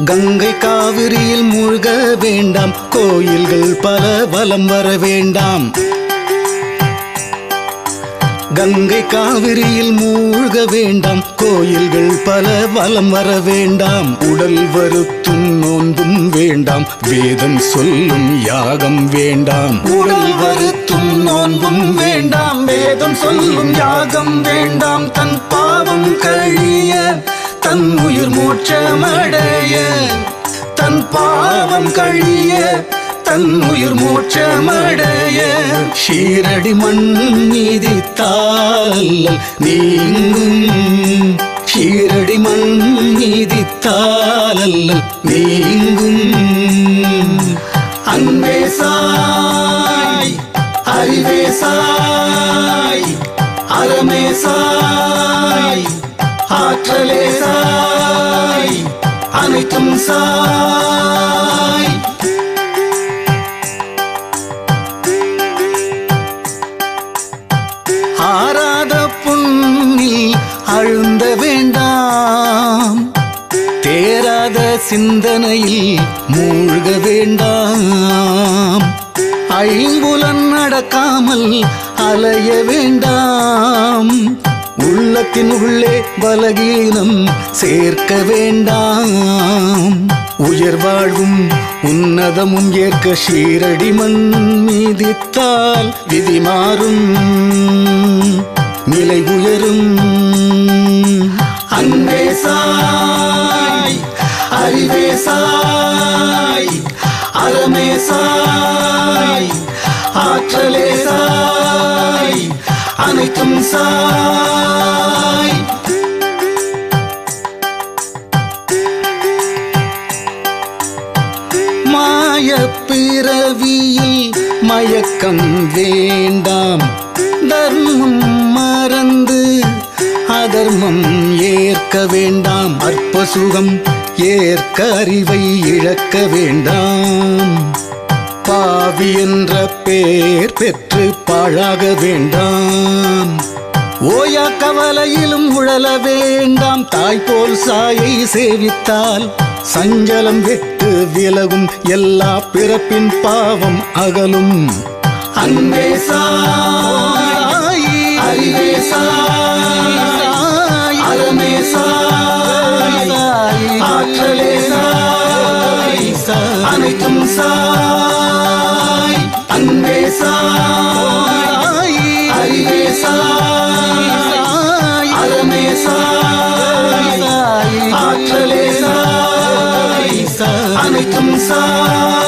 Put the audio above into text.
கங்கை காவிரியில் மூழ்க வேண்டாம், கோயில்கள் பல வலம் வர வேண்டாம். கங்கை காவிரியில் மூழ்க வேண்டாம், கோயில்கள் பல வலம் வர வேண்டாம். உடல் வருத்தும் நோன்பும் வேண்டாம், வேதம் சொல்லும் யாகம் வேண்டாம். உடல் வருத்தும் நோன்பும் வேண்டாம், வேதம் சொல்லும் யாகம் வேண்டாம். தன் பாவம் கழிய தன் உயிர் மோட்சமடைய, தன் பாவம் கழிய தன் உயிர் மோட்சமடைய, ஷீரடி மண் மீதித்தால் நீங்கும். ஷீரடி மண் மீதித்தால் நீங்கும். அன்பே சாய், அறிவே சாய், அறமே சாய், ஆற்றலே சாய், அனைத்தும் சாய். ஆராத புண்ணில் அழுந்த வேண்டாம், தேராத சிந்தனையில் மூழ்க வேண்டாம். ஐம்புலன் நடக்காமல் அலைய வேண்டாம், உள்ளத்தின் உள்ளே பலகீனம் சேர்க்க வேண்டாம். உயர் வாழ்வும் உன்னதமும் ஏற்க ஷீரடி மண் மீதித்தால் விதி மாறும், நிலை உயரும். அன்பே சாய், அறிவே சாய், அறமே சாய், ஆற்றலே சாய், அனைத்தும் சாய். மாய பிறவியில் மயக்கம் வேண்டாம், தர்மம் மறந்து அதர்மம் ஏற்க வேண்டாம். அற்ப சுகம் ஏற்க அறிவை இழக்க வேண்டாம். பாவி என்ற பேர் பெற்று பாழாக வேண்டாம். ஓயா கவலையிலும் உழல வேண்டாம், தாய் போல் சாயை சேவித்தால் சஞ்சலம் விட்டு விலகும், எல்லா பிறப்பின் பாவம் அகலும். அன்பே சாய், அறிவே சாய், அறமே சாய், ஆற்றலே சாய், அனைத்தும் சாய். அன்பே சாய், அறிவே சாய், அறமே சாய், ஆற்றலே சாய், அனைத்தும் சாய்.